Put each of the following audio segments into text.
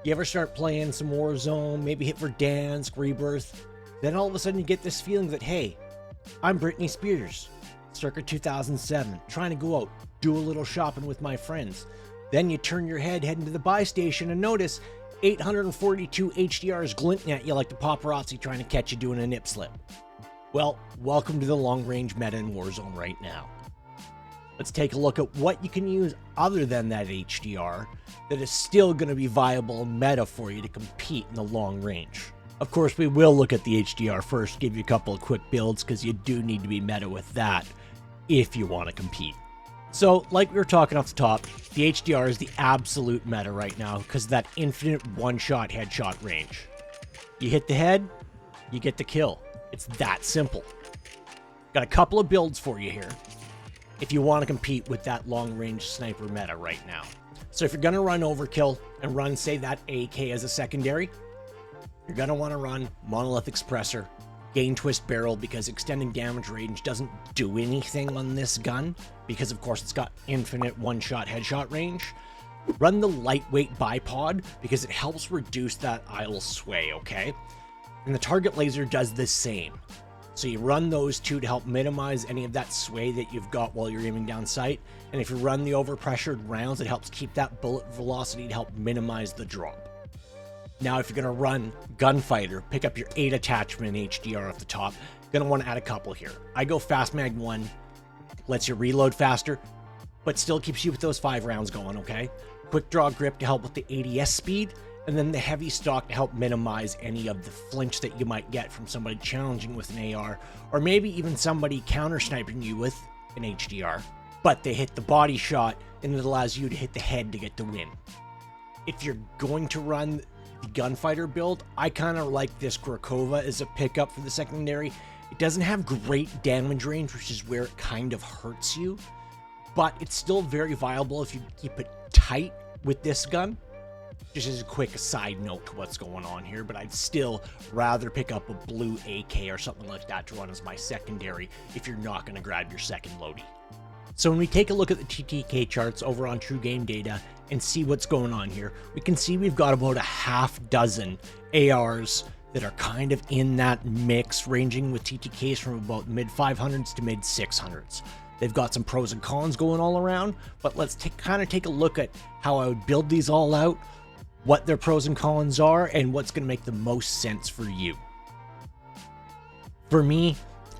You ever start playing some Warzone, maybe hit Verdansk, Rebirth, then all of a sudden you get this feeling that, hey, I'm Britney Spears, circa 2007, trying to go out, do a little shopping with my friends. Then you turn your head, head into the buy station, and notice 842 HDRs glinting at you like the paparazzi trying to catch you doing a nip slip. Well, welcome to the long-range meta in Warzone right now. Let's take a look at what you can use other than that HDR that is still going to be viable meta for you to compete in the long range. Of course, we will look at the HDR first, give you a couple of quick builds because you do need to be meta with that if you want to compete. So, like we were talking off the top, the HDR is the absolute meta right now because of that infinite one-shot headshot range. You hit the head, you get the kill. It's that simple. Got a couple of builds for you here if you want to compete with that long-range sniper meta right now. So if you're going to run overkill and run, say, that AK as a secondary, you're going to want to run monolithic suppressor, gain twist barrel, because extending damage range doesn't do anything on this gun because, of course, it's got infinite one-shot headshot range. Run the lightweight bipod because it helps reduce that idle sway, okay? And the target laser does the same. So you run those two to help minimize any of that sway that you've got while you're aiming down sight. And if you run the overpressured rounds, it helps keep that bullet velocity to help minimize the drop. Now, if you're going to run Gunfighter, pick up your 8 attachment HDR off the top. Going to want to add a couple here. I go Fast Mag 1, lets you reload faster, but still keeps you with those 5 rounds going, okay? Quick Draw Grip to help with the ADS speed, and then the heavy stock to help minimize any of the flinch that you might get from somebody challenging with an AR, or maybe even somebody counter-sniping you with an HDR, but they hit the body shot, and it allows you to hit the head to get the win. If you're going to run the Gunfighter build, I kind of like this Grakova as a pickup for the secondary. It doesn't have great damage range, which is where it kind of hurts you, but it's still very viable if you keep it tight with this gun. Just as a quick side note to what's going on here, but I'd still rather pick up a blue AK or something like that to run as my secondary if you're not going to grab your second loadie. So when we take a look at the TTK charts over on True Game Data and see what's going on here, we can see we've got about a half dozen ARs that are kind of in that mix, ranging with TTKs from about mid 500s to mid 600s. They've got some pros and cons going all around, but let's kind of take a look at how I would build these all out, what their pros and cons are, and what's going to make the most sense for you. For me,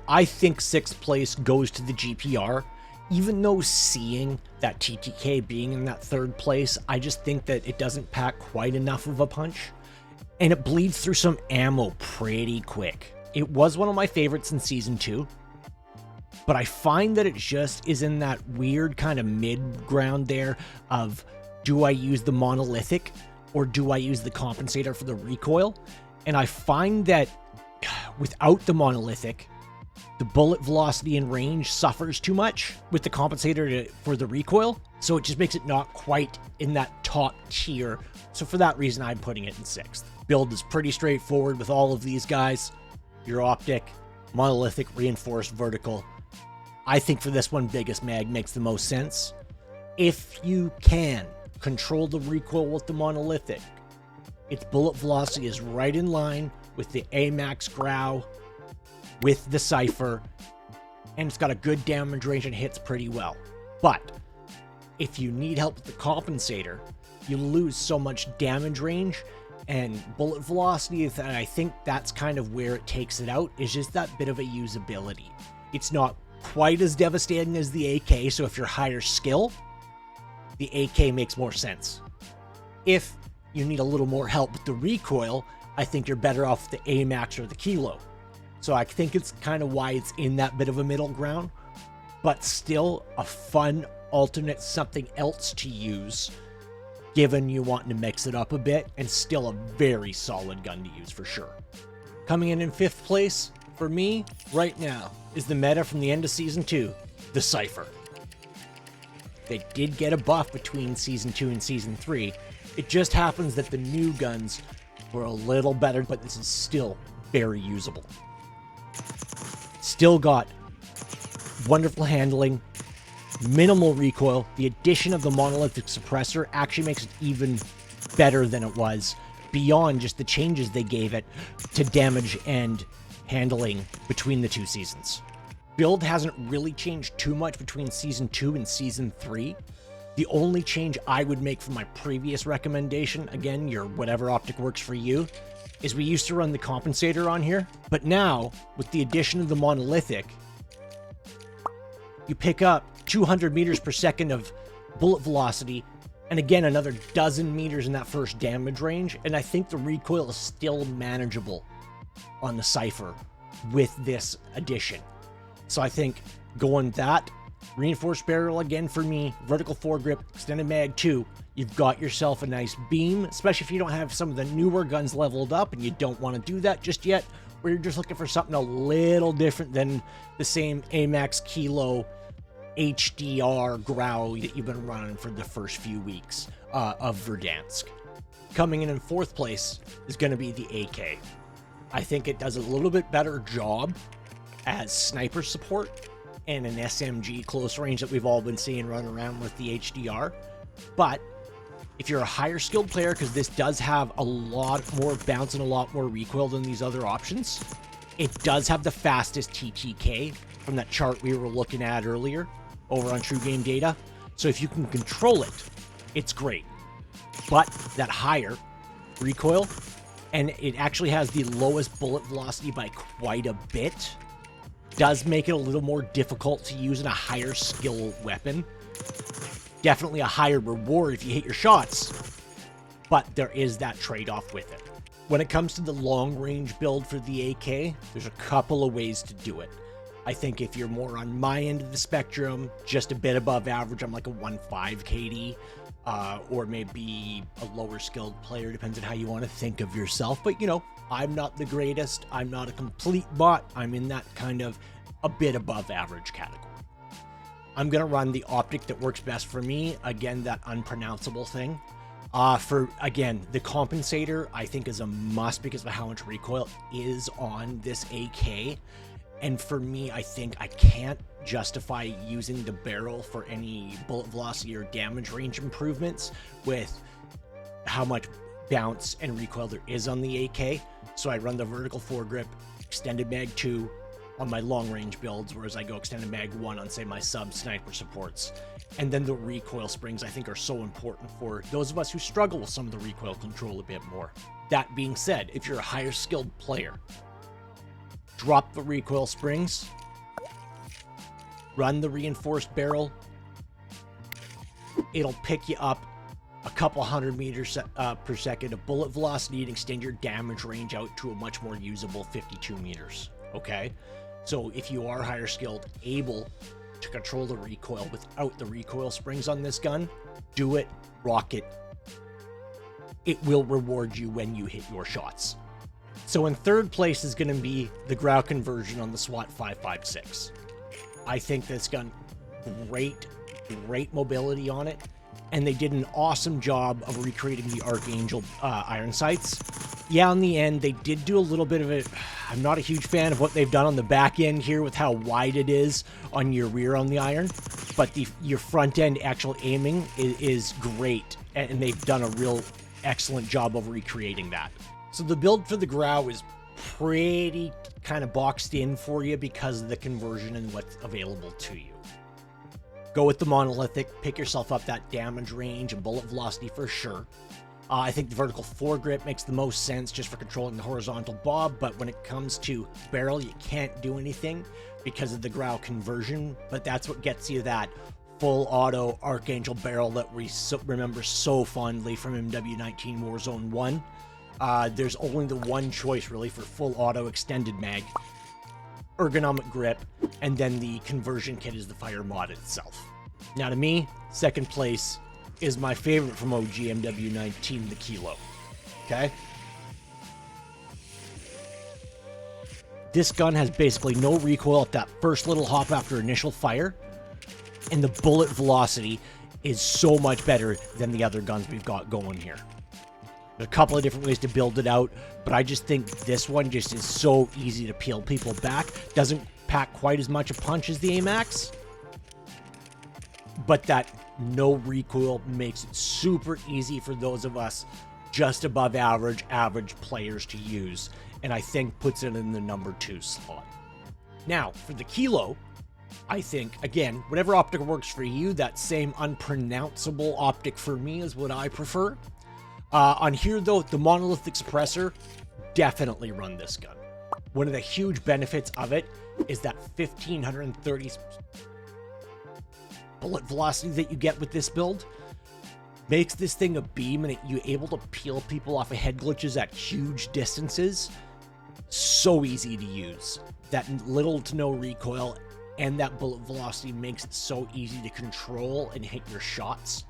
I think 6th place goes to the GPR. Even though seeing that TTK being in that 3rd place, I just think that it doesn't pack quite enough of a punch, and it bleeds through some ammo pretty quick. It was one of my favorites in Season 2, but I find that it just is in that weird kind of mid-ground there of, do I use the monolithic or do I use the compensator for the recoil? And I find that without the monolithic, the bullet velocity and range suffers too much with the compensator for the recoil, so it just makes it not quite in that top tier. So for that reason, I'm putting it in 6th. Build is pretty straightforward with all of these guys. Your optic, monolithic, reinforced, vertical. I think for this one, biggest mag makes the most sense. If you can control the recoil with the monolithic, its bullet velocity is right in line with the AMAX Grau, with the Cypher, and it's got a good damage range and hits pretty well. But if you need help with the compensator, you lose so much damage range and bullet velocity that I think that's kind of where it takes it out, is just that bit of a usability. It's not quite as devastating as the AK, so if you're higher skill, the AK makes more sense. If you need a little more help with the recoil, I think you're better off with the AMAX or the Kilo. So I think it's kind of why it's in that bit of a middle ground, but still a fun alternate something else to use, given you wanting to mix it up a bit, and still a very solid gun to use for sure. Coming in 5th place, for me, right now, is the meta from the end of Season 2, the Cypher. They did get a buff between Season 2 and Season 3. It just happens that the new guns were a little better, but this is still very usable. Still got wonderful handling, minimal recoil. The addition of the monolithic suppressor actually makes it even better than it was, beyond just the changes they gave it to damage and handling between the two seasons. Build hasn't really changed too much between Season 2 and Season 3. The only change I would make from my previous recommendation, again, your whatever optic works for you, is we used to run the compensator on here, but now, with the addition of the monolithic, you pick up 200 meters per second of bullet velocity, and again, another dozen meters in that first damage range, and I think the recoil is still manageable on the Cypher with this addition. So I think going that, reinforced barrel again for me, vertical foregrip, extended mag 2, you've got yourself a nice beam, especially if you don't have some of the newer guns leveled up and you don't want to do that just yet, or you're just looking for something a little different than the same AMAX Kilo HDR Grau that you've been running for the first few weeks of Verdansk. Coming in 4th place is going to be the AK. I think it does a little bit better job as sniper support and an SMG close range that we've all been seeing run around with the HDR. But if you're a higher skilled player, because this does have a lot more bounce and a lot more recoil than these other options, it does have the fastest TTK from that chart we were looking at earlier over on True Game Data. So if you can control it, it's great. But that higher recoil, and it actually has the lowest bullet velocity by quite a bit, does make it a little more difficult to use in a higher skill weapon. Definitely a higher reward if you hit your shots, but there is that trade-off with it. When it comes to the long-range build for the AK, there's a couple of ways to do it. I think if you're more on my end of the spectrum, just a bit above average, I'm like a 1.5 KD, or maybe a lower skilled player, depends on how you want to think of yourself. But you know, I'm not the greatest, I'm not a complete bot, I'm in that kind of a bit above average category. I'm gonna run the optic that works best for me, again, that unpronounceable thing. For, again, the compensator, I think is a must because of how much recoil is on this AK. And for me, I think I can't justify using the barrel for any bullet velocity or damage range improvements with how much bounce and recoil there is on the AK. So I run the vertical foregrip, extended mag 2 on my long range builds, whereas I go extended mag 1 on, say, my sub sniper supports. And then the recoil springs, I think, are so important for those of us who struggle with some of the recoil control a bit more. That being said, if you're a higher skilled player, drop the recoil springs, run the reinforced barrel. It'll pick you up a couple hundred meters per second of bullet velocity and extend your damage range out to a much more usable 52 meters. Okay? So if you are higher skilled, able to control the recoil without the recoil springs on this gun, do it, rock it. It will reward you when you hit your shots. So in 3rd place is going to be the Grau conversion on the SWAT 5.56. I think this gun, great mobility on it, and they did an awesome job of recreating the Archangel iron sights. Yeah, in the end, they did do a little bit of it. I'm not a huge fan of what they've done on the back end here with how wide it is on your rear on the iron, but your front end actual aiming is great, and they've done a real excellent job of recreating that. So the build for the Grau is pretty kind of boxed in for you because of the conversion and what's available to you. Go with the monolithic, pick yourself up that damage range and bullet velocity for sure. I think the vertical foregrip makes the most sense just for controlling the horizontal bob, but when it comes to barrel, you can't do anything because of the Grau conversion, but that's what gets you that full auto Archangel barrel that we remember so fondly from MW19 Warzone 1. There's only the one choice really for full auto extended mag, ergonomic grip, and then the conversion kit is the fire mod itself. Now to me, 2nd place is my favorite from OG MW19, the Kilo. Okay? This gun has basically no recoil at that first little hop after initial fire, and the bullet velocity is so much better than the other guns we've got going here. There's a couple of different ways to build it out, but I just think this one just is so easy to peel people back. Doesn't pack quite as much a punch as the AMAX, but that no recoil makes it super easy for those of us just above average players to use, and I think puts it in the number 2 slot. Now, for the Kilo, I think, again, whatever optic works for you, that same unpronounceable optic for me is what I prefer. On here, though, the monolithic suppressor, definitely run this gun. One of the huge benefits of it is that 1530 bullet velocity that you get with this build makes this thing a beam, and you're able to peel people off of head glitches at huge distances. So easy to use. That little to no recoil and that bullet velocity makes it so easy to control and hit your shots.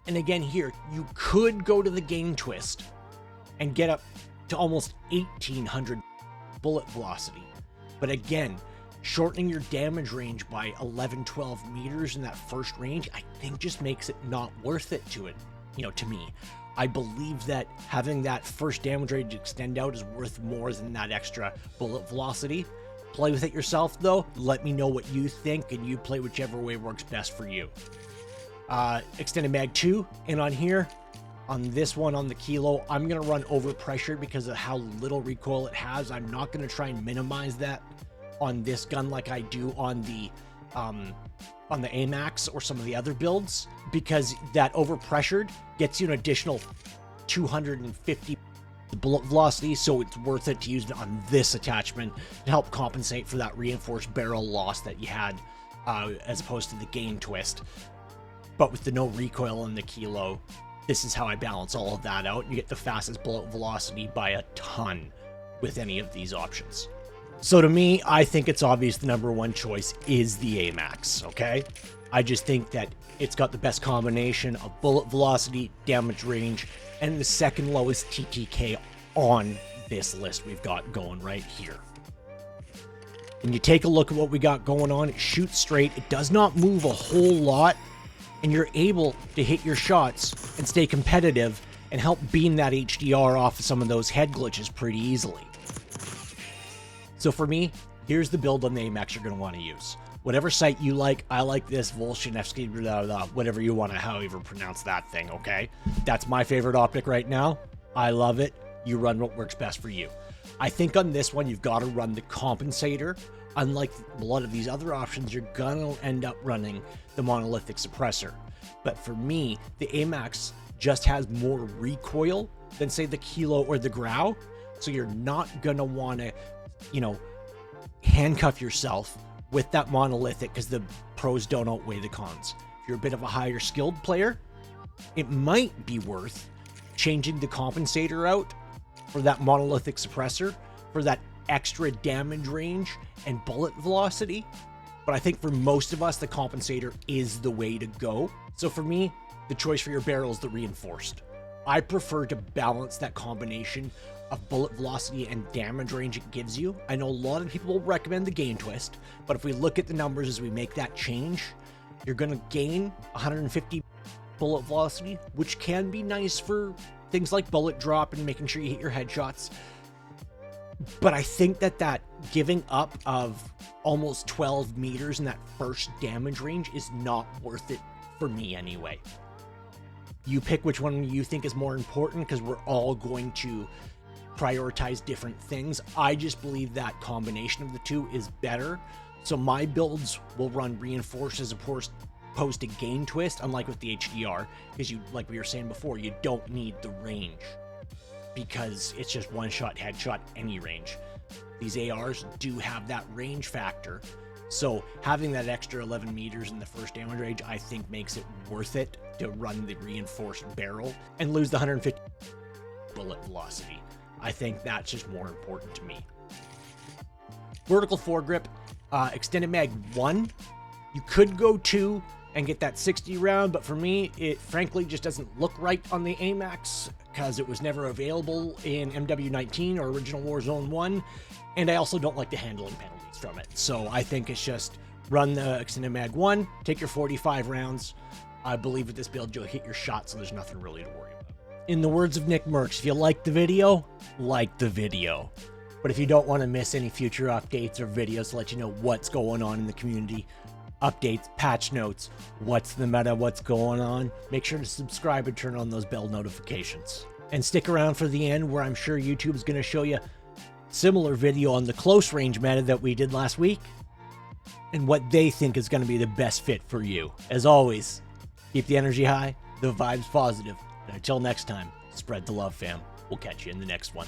And again here, you could go to the gain twist and get up to almost 1800 bullet velocity. But again, shortening your damage range by 11-12 meters in that first range, I think just makes it not worth it to it, to me. I believe that having that first damage range extend out is worth more than that extra bullet velocity. Play with it yourself, though. Let me know what you think, and you play whichever way works best for you. Extended mag 2, and on here, on this one, on the Kilo, I'm going to run overpressured because of how little recoil it has. I'm not going to try and minimize that on this gun like I do on the AMAX or some of the other builds, because that overpressured gets you an additional 250 bullet velocity, so it's worth it to use it on this attachment to help compensate for that reinforced barrel loss that you had as opposed to the gain twist. But with the no recoil on the Kilo, this is how I balance all of that out. You get the fastest bullet velocity by a ton with any of these options. So to me, I think it's obvious the number 1 choice is the AMAX, okay? I just think that it's got the best combination of bullet velocity, damage range, and the second lowest TTK on this list we've got going right here. And you take a look at what we got going on, it shoots straight, it does not move a whole lot, and you're able to hit your shots and stay competitive and help beam that HDR off of some of those head glitches pretty easily. So for me, here's the build on the AMAX you're going to want to use. Whatever site you like, I like this, Volshinevsky, whatever you want to however pronounce that thing, okay? That's my favorite optic right now. I love it. You run what works best for you. I think on this one, you've got to run the compensator. Unlike a lot of these other options, you're going to end up running the monolithic suppressor. But for me, the AMAX just has more recoil than, say, the Kilo or the Grau. So you're not going to want to, handcuff yourself with that monolithic because the pros don't outweigh the cons. If you're a bit of a higher skilled player, it might be worth changing the compensator out for that monolithic suppressor for that extra damage range and bullet velocity. But I think for most of us, the compensator is the way to go. So for me, the choice for your barrel is the reinforced. I prefer to balance that combination of bullet velocity and damage range it gives you. I know a lot of people will recommend the gain twist, but if we look at the numbers as we make that change, you're going to gain 150 bullet velocity, which can be nice for things like bullet drop and making sure you hit your headshots. But I think that giving up of almost 12 meters in that first damage range is not worth it for me anyway. You pick which one you think is more important because we're all going to prioritize different things. I just believe that combination of the two is better. So my builds will run reinforced as opposed to gain twist, unlike with the HDR, because you, like we were saying before, you don't need the range because it's just one shot headshot any range. These ARs do have that range factor. So having that extra 11 meters in the first damage range, I think makes it worth it to run the reinforced barrel and lose the 150 bullet velocity. I think that's just more important to me. Vertical foregrip, extended mag 1. You could go 2 and get that 60 round, but for me, it frankly just doesn't look right on the AMAX because it was never available in MW19 or original Warzone 1, and I also don't like the handling penalties from it. So I think it's just run the extended mag 1, take your 45 rounds. I believe with this build, you'll hit your shot, so there's nothing really to worry about. In the words of Nick Merckx, if you like the video, like the video. But if you don't want to miss any future updates or videos to let you know what's going on in the community, updates, patch notes, what's the meta, what's going on. Make sure to subscribe and turn on those bell notifications. And stick around for the end, where I'm sure YouTube is going to show you similar video on the close range meta that we did last week and what they think is going to be the best fit for you. As always, keep the energy high, the vibes positive, and until next time, spread the love, fam. We'll catch you in the next one.